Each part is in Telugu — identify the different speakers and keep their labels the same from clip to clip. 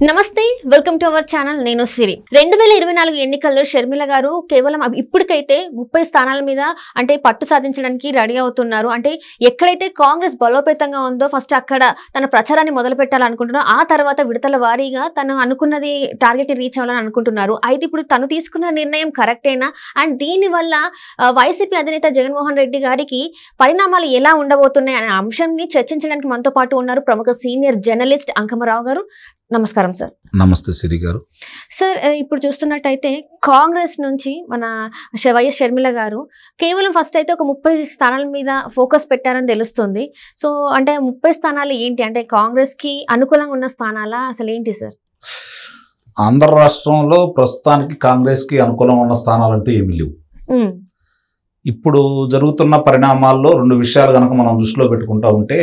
Speaker 1: నమస్తే వెల్కమ్ టు అవర్ ఛానల్ నేను సిరి 2024 ఎన్నికల్లో షర్మిల గారు కేవలం ఇప్పటికైతే 30 స్థానాల మీద అంటే పట్టు సాధించడానికి రెడీ అవుతున్నారు. అంటే ఎక్కడైతే కాంగ్రెస్ బలోపేతంగా ఉందో ఫస్ట్ అక్కడ తన ప్రచారాన్ని మొదలు పెట్టాలనుకుంటున్నారు. ఆ తర్వాత విడతల వారీగా తను అనుకున్నది టార్గెట్ ని రీచ్ అవ్వాలని అనుకుంటున్నారు. అయితే ఇప్పుడు తను తీసుకున్న నిర్ణయం కరెక్టేనా అండ్ దీనివల్ల వైసీపీ అధినేత జగన్మోహన్ రెడ్డి గారికి పరిణామాలు ఎలా ఉండబోతున్నాయి అనే అంశాన్ని చర్చించడానికి మనతో పాటు ఉన్నారు ప్రముఖ సీనియర్ జర్నలిస్ట్ అంకమరావు గారు. నమస్కారం సార్.
Speaker 2: నమస్తే సిరి గారు.
Speaker 1: సార్ ఇప్పుడు చూస్తున్నట్టయితే కాంగ్రెస్ నుంచి మన వైఎస్ షర్మిల గారు కేవలం ఫస్ట్ అయితే ఒక 30 స్థానాల మీద ఫోకస్ పెట్టారని తెలుస్తుంది. సో అంటే 30 స్థానాలు ఏంటి అంటే కాంగ్రెస్ కి అనుకూలంగా ఉన్న స్థానాలా అసలు ఏంటి సార్?
Speaker 2: ఆంధ్ర రాష్ట్రంలో ప్రస్తుతానికి కాంగ్రెస్ కి అనుకూలంగా ఉన్న స్థానాలంటూ ఏమి లేవు. ఇప్పుడు జరుగుతున్న పరిణామాల్లో రెండు విషయాలు కనుక మనం దృష్టిలో పెట్టుకుంటా ఉంటే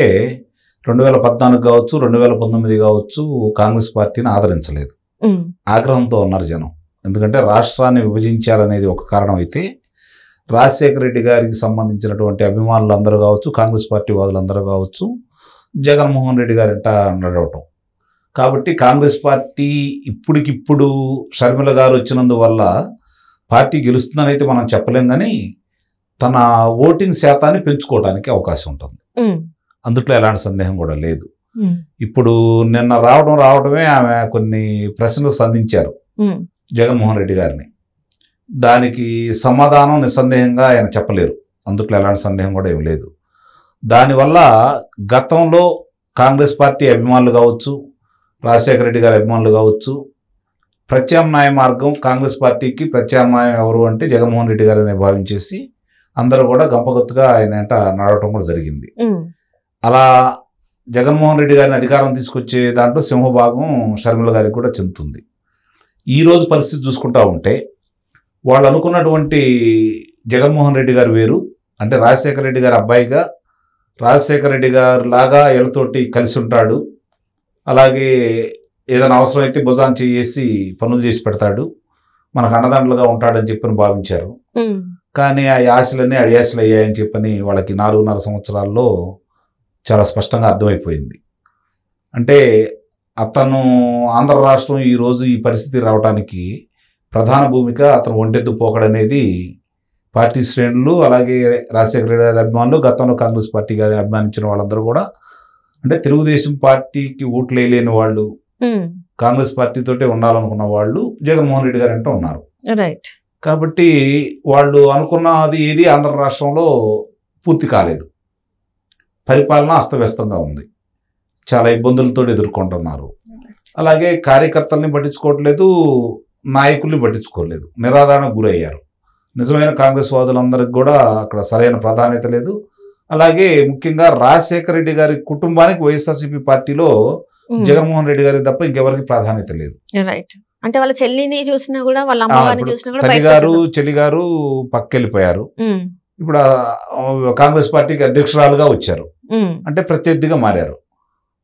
Speaker 2: 2014 కావచ్చు 2019 కావచ్చు కాంగ్రెస్ పార్టీని ఆదరించలేదు. ఆగ్రహంతో ఉన్నారు జనం. ఎందుకంటే రాష్ట్రాన్ని విభజించారనేది ఒక కారణం అయితే రాజశేఖర రెడ్డి గారికి సంబంధించినటువంటి అభిమానులు అందరూ కావచ్చు, కాంగ్రెస్ పార్టీ వాదులందరూ కావచ్చు, జగన్మోహన్ రెడ్డి గారింట నడవటం. కాబట్టి కాంగ్రెస్ పార్టీ ఇప్పటికిప్పుడు షర్మిల గారు వచ్చినందువల్ల పార్టీ గెలుస్తుందని అయితే మనం చెప్పలేం, కానీ తన ఓటింగ్ శాతాన్ని పెంచుకోవడానికి అవకాశం ఉంటుంది. అందుట్లో ఎలాంటి సందేహం కూడా లేదు. ఇప్పుడు నిన్న రావడమే ఆమె కొన్ని ప్రశ్నలు సంధించారు జగన్మోహన్ రెడ్డి గారిని. దానికి సమాధానం నిస్సందేహంగా ఆయన చెప్పలేరు. అందుట్లో ఎలాంటి సందేహం కూడా ఏమి లేదు. దానివల్ల గతంలో కాంగ్రెస్ పార్టీ అభిమానులు కావచ్చు, రాజశేఖర రెడ్డి గారి అభిమానులు కావచ్చు, ప్రత్యామ్నాయ మార్గం కాంగ్రెస్ పార్టీకి ప్రత్యామ్నాయం ఎవరు అంటే జగన్మోహన్ రెడ్డి గారిని భావించేసి అందరూ కూడా గంపగొత్తుగా ఆయన వెంట నడవటం కూడా జరిగింది. అలా జగన్మోహన్ రెడ్డి గారిని అధికారం తీసుకొచ్చే దాంట్లో సింహభాగం షర్మిల గారికి కూడా చెందుతుంది. ఈరోజు పరిస్థితి చూసుకుంటా ఉంటే వాళ్ళు అనుకున్నటువంటి జగన్మోహన్ రెడ్డి గారు వేరు. అంటే రాజశేఖర రెడ్డి గారి అబ్బాయిగా రాజశేఖర రెడ్డి గారు లాగా వీళ్ళతోటి కలిసి ఉంటాడు, అలాగే ఏదైనా అవసరం అయితే భుజాన్ని చేసి పనులు చేసి పెడతాడు, మనకు అండదండలుగా ఉంటాడని చెప్పని భావించారు. కానీ ఆ ఆశలన్నీ అడియాశలు అయ్యాయని చెప్పని వాళ్ళకి 4.5 సంవత్సరాల్లో చాలా స్పష్టంగా అర్థమైపోయింది. అంటే అతను ఆంధ్ర రాష్ట్రం ఈరోజు ఈ పరిస్థితి రావడానికి ప్రధాన భూమిక అతను ఒంటెత్తు పోకడనేది పార్టీ శ్రేణులు, అలాగే రాజశేఖర రెడ్డి గారి అభిమానులు, గతంలో కాంగ్రెస్ పార్టీ గారి అభిమానించిన వాళ్ళందరూ కూడా, అంటే తెలుగుదేశం పార్టీకి ఓట్లు వేయలేని వాళ్ళు, కాంగ్రెస్ పార్టీతోటే ఉండాలనుకున్న వాళ్ళు జగన్మోహన్ రెడ్డి గారు అంటే ఉన్నారు. కాబట్టి వాళ్ళు అనుకున్నది ఏది ఆంధ్ర రాష్ట్రంలో పూర్తి కాలేదు. పరిపాలన అస్తవ్యస్తంగా ఉంది, చాలా ఇబ్బందులతో ఎదుర్కొంటున్నారు. అలాగే కార్యకర్తల్ని పట్టించుకోవట్లేదు, నాయకుల్ని పట్టించుకోలేదు, నిరాదరణకు గురయ్యారు. నిజమైన కాంగ్రెస్ వాదులందరికీ కూడా అక్కడ సరైన ప్రాధాన్యత లేదు. అలాగే ముఖ్యంగా రాజశేఖర రెడ్డి గారి కుటుంబానికి వైఎస్ఆర్సీపీ పార్టీలో జగన్మోహన్ రెడ్డి గారికి తప్ప ఇంకెవరికి ప్రాధాన్యత లేదు.
Speaker 1: అంటే వాళ్ళ చెల్లిని చూసినా కూడా వాళ్ళ అమ్మగారిని చూసినా కూడా
Speaker 2: తల్లిగారు చెల్లిగారు పక్కెళ్ళిపోయారు. ఇప్పుడు కాంగ్రెస్ పార్టీకి అధ్యక్షురాలుగా వచ్చారు, అంటే ప్రత్యర్థిగా మారారు.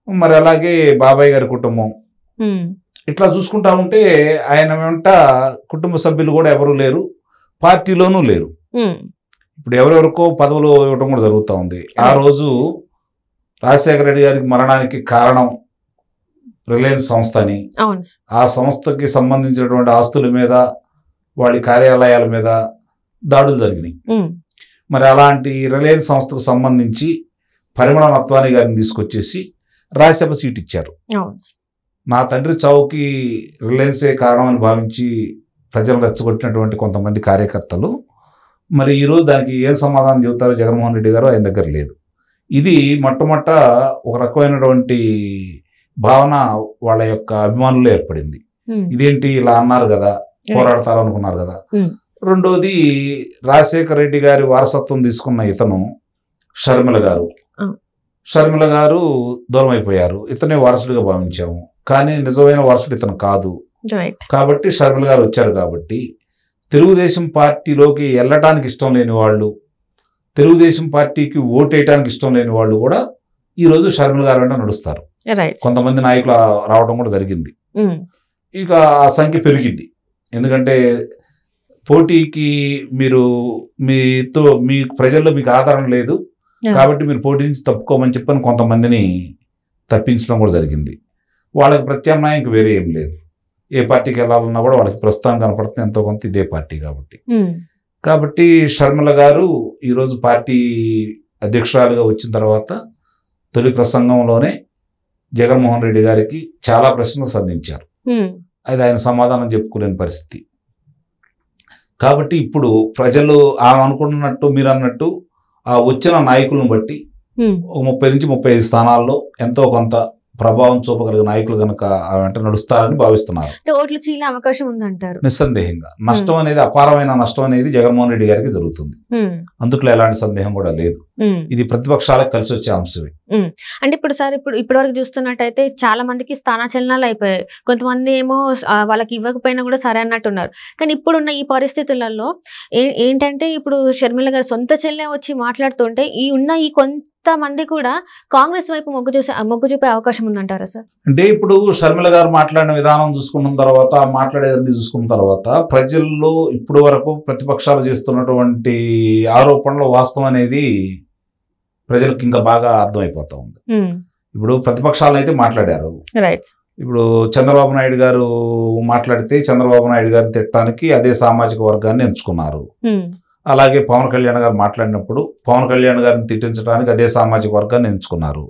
Speaker 2: మరి అలాగే బాబాయ్ గారి కుటుంబం, ఇట్లా చూసుకుంటా ఉంటే ఆయన వెంట కుటుంబ సభ్యులు కూడా ఎవరు లేరు, పార్టీలోనూ లేరు. ఇప్పుడు ఎవరెవరికో పదవులు ఇవ్వడం కూడా జరుగుతూ ఉంది. ఆ రోజు రాజశేఖర రెడ్డి గారికి మరణానికి కారణం రిలయన్స్ సంస్థ అని, ఆ సంస్థకి సంబంధించినటువంటి ఆస్తుల మీద, వాళ్ళ కార్యాలయాల మీద దాడులు జరిగినాయి. మరి అలాంటి రిలయన్స్ సంస్థకు సంబంధించి పరిమళ నత్వాని గారిని తీసుకొచ్చేసి రాజ్యసభ సీట్ ఇచ్చారు. నా తండ్రి చావుకి రిలయన్సే కారణమని భావించి ప్రజలు రెచ్చగొట్టినటువంటి కొంతమంది కార్యకర్తలు మరి ఈరోజు దానికి ఏం సమాధానం చెబుతారో జగన్మోహన్ రెడ్డి గారు ఆయన దగ్గర లేదు. ఇది మొట్టమొదట ఒక రకమైనటువంటి భావన వాళ్ళ యొక్క అభిమానుల్లో ఏర్పడింది. ఇదేంటి ఇలా అన్నారు కదా, పోరాడతారు అనుకున్నారు కదా. రెండోది రాజశేఖర రెడ్డి గారి వారసత్వం తీసుకున్న ఇతను షర్మిల గారు దూరం అయిపోయారు. ఇతనే వారసుడిగా భావించాము, కానీ నిజమైన వారసుడు ఇతను కాదు. కాబట్టి షర్మిల గారు వచ్చారు. కాబట్టి తెలుగుదేశం పార్టీలోకి వెళ్ళటానికి ఇష్టం లేని వాళ్ళు, తెలుగుదేశం పార్టీకి ఓటేయటానికి ఇష్టం లేని వాళ్ళు కూడా ఈరోజు షర్మిల గారు వెంట నడుస్తారు. కొంతమంది నాయకులు రావడం కూడా జరిగింది. ఇక ఆ సంఖ్య పెరిగింది. ఎందుకంటే పోటీకి మీరు మీ ప్రజల్లో మీకు ఆదరణ లేదు, కాబట్టి మీరు పోటీ నుంచి తప్పుకోమని చెప్పని కొంతమందిని తప్పించడం కూడా జరిగింది. వాళ్ళకి ప్రత్యామ్నాయం ఇంక వేరే ఏం లేదు. ఏ పార్టీకి వెళ్ళాలన్నా కూడా వాళ్ళకి ప్రస్తుతం కనపడుతుంది ఎంతో కొంత ఇదే పార్టీ కాబట్టి షర్మిల గారు ఈరోజు పార్టీ అధ్యక్షురాలుగా వచ్చిన తర్వాత తొలి ప్రసంగంలోనే జగన్మోహన్ రెడ్డి గారికి చాలా ప్రశ్నలు సంధించారు. అది ఆయన సమాధానం చెప్పుకోలేని పరిస్థితి. కాబట్టి ఇప్పుడు ప్రజలు ఆమె అనుకున్నట్టు మీరు అన్నట్టు ఆ వచ్చిన నాయకులను బట్టి 30 నుంచి 35 స్థానాల్లో ఎంతో కొంత ప్రభావం చూపగలిగిన నాయకులు కనుక వెంట నడుస్తారని భావిస్తున్నారు.
Speaker 1: ఓట్లు చీలే అవకాశం ఉందంటారు.
Speaker 2: నిస్సందేహంగా నష్టం అనేది, అపారమైన నష్టం అనేది జగన్మోహన్ రెడ్డి గారికి జరుగుతుంది. అందుట్లో ఎలాంటి సందేహం కూడా లేదు. ఇది ప్రతిపక్షాలకు కలిసి వచ్చే అంశమే.
Speaker 1: అంటే ఇప్పుడు సార్ ఇప్పటివరకు చూస్తున్నట్టయితే చాలా మందికి స్థానాచలనాలు అయిపోయాయి. కొంతమంది ఏమో వాళ్ళకి ఇవ్వకపోయినా కూడా సరే అన్నట్టున్నారు. కానీ ఇప్పుడున్న ఈ పరిస్థితులలో ఏంటంటే ఇప్పుడు షర్మిల గారు సొంత చెల్లె వచ్చి మాట్లాడుతుంటే ఈ కొంతమంది కూడా కాంగ్రెస్ వైపు మొగ్గు చూపే అవకాశం ఉందంటారా సార్?
Speaker 2: అంటే ఇప్పుడు షర్మిల గారు మాట్లాడిన విధానం చూసుకున్న తర్వాత, మాట్లాడేది చూసుకున్న తర్వాత ప్రజల్లో ఇప్పుడు వరకు ప్రతిపక్షాలు చేస్తున్నటువంటి ఆరోపణల వాస్తవం అనేది ప్రజలకు ఇంకా బాగా అర్థమైపోతా ఉంది. ఇప్పుడు ప్రతిపక్షాలు అయితే మాట్లాడారు. ఇప్పుడు చంద్రబాబు నాయుడు గారు మాట్లాడితే చంద్రబాబు నాయుడు గారిని తిట్టడానికి అదే సామాజిక వర్గాన్ని ఎంచుకున్నారు. అలాగే పవన్ కళ్యాణ్ గారు మాట్లాడినప్పుడు పవన్ కళ్యాణ్ గారిని తిట్టించడానికి అదే సామాజిక వర్గాన్ని ఎంచుకున్నారు.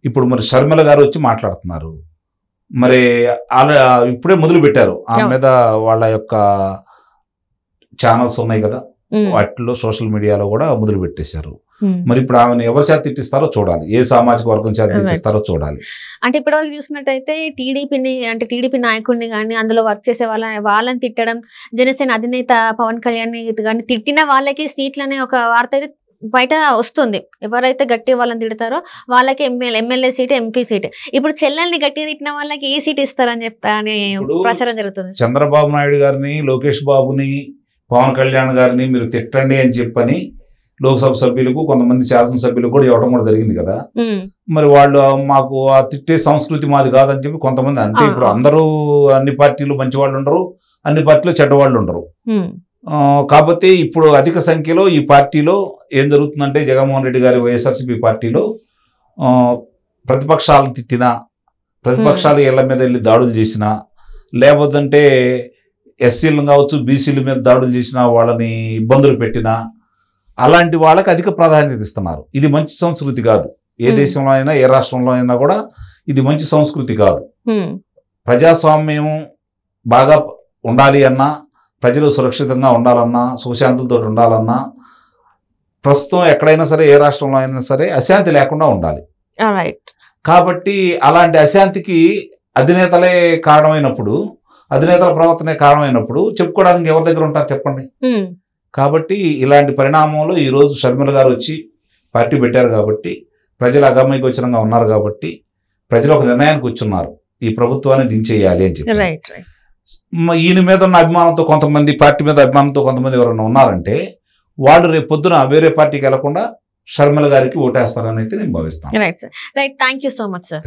Speaker 2: ఇప్పుడు మరి షర్మిల గారు వచ్చి మాట్లాడుతున్నారు. మరి ఇప్పుడే మొదలు పెట్టారు. ఆమె మీద వాళ్ళ యొక్క ఛానల్స్ ఉన్నాయి కదా, వాటిలో సోషల్ మీడియాలో కూడా మొదలు పెట్టేశారు. మరి ఇప్పుడు ఆమెను ఎవరి చేత తిట్టిస్తారో చూడాలి, ఏ సామాజిక వర్గం చేత తిట్టిస్తారో చూడాలి.
Speaker 1: అంటే ఇప్పటివరకు చూసినట్టయితే టీడీపీ నాయకుడిని కానీ అందులో వర్క్ చేసే వాళ్ళని తిట్టడం, జనసేన అధినేత పవన్ కళ్యాణ్ కానీ తిట్టిన వాళ్ళకి సీట్లనే ఒక వార్త అయితే బయట వస్తుంది. ఎవరైతే గట్టి వాళ్ళని తిడతారో వాళ్ళకి ఎమ్మెల్యే సీట్, ఎంపీ సీట్. ఇప్పుడు చెల్లెల్ని గట్టిగా తిట్టిన వాళ్ళకి ఏ సీట్ ఇస్తారని అని ప్రచారం జరుగుతుంది.
Speaker 2: చంద్రబాబు నాయుడు గారిని, లోకేష్ బాబుని, పవన్ కళ్యాణ్ గారిని మీరు తిట్టండి అని చెప్పని లోక్సభ సభ్యులకు, కొంతమంది శాసనసభ్యులకు కూడా ఇవ్వడం కూడా జరిగింది కదా. మరి వాళ్ళు మాకు ఆ తిట్టే సంస్కృతి మాది కాదని చెప్పి కొంతమంది, అంతే ఇప్పుడు అందరూ అన్ని పార్టీలు మంచి వాళ్ళు ఉండరు, అన్ని పార్టీలు చెడ్డవాళ్ళు ఉండరు. కాబట్టి ఇప్పుడు అధిక సంఖ్యలో ఈ పార్టీలో ఏం జరుగుతుందంటే జగన్మోహన్ రెడ్డి గారి వైఎస్ఆర్సీపీ పార్టీలో ప్రతిపక్షాలను తిట్టినా, ప్రతిపక్షాలు ఇళ్ల మీద వెళ్ళి దాడులు చేసినా, లేకపోతే ఎస్సీలు కావచ్చు బీసీల మీద దాడులు చేసినా, వాళ్ళని ఇబ్బందులు పెట్టినా, అలాంటి వాళ్ళకి అధిక ప్రాధాన్యత ఇస్తున్నారు. ఇది మంచి సంస్కృతి కాదు. ఏ దేశంలో అయినా, ఏ రాష్ట్రంలో అయినా కూడా ఇది మంచి సంస్కృతి కాదు. ప్రజాస్వామ్యం బాగా ఉండాలి అన్నా, ప్రజలు సురక్షితంగా ఉండాలన్నా, సుఖశాంతులతో ఉండాలన్నా, ప్రస్తుతం ఎక్కడైనా సరే, ఏ రాష్ట్రంలో అయినా సరే అశాంతి లేకుండా ఉండాలి. కాబట్టి అలాంటి అశాంతికి అధినేతలే కారణమైనప్పుడు, అధినేతల ప్రవర్తనే కారణమైనప్పుడు చెప్పుకోవడానికి ఎవరి దగ్గర ఉంటారు చెప్పండి. కాబట్టి ఇలాంటి పరిణామంలో ఈరోజు షర్మిల గారు వచ్చి పార్టీ పెట్టారు కాబట్టి, ప్రజలు అగమ్యగోచరంగా ఉన్నారు కాబట్టి ప్రజలు ఒక నిర్ణయానికి వచ్చున్నారు, ఈ ప్రభుత్వాన్ని దించేయాలి అని చెప్పి. ఈయన మీద ఉన్న అభిమానంతో కొంతమంది, పార్టీ మీద అభిమానంతో కొంతమంది ఎవరైనా ఉన్నారంటే వాళ్ళు రేపు పొద్దున వేరే పార్టీకి వెళ్లకుండా షర్మిల గారికి ఓటేస్తారని అయితే నేను భావిస్తాను.
Speaker 1: Right. Thank you so much sir.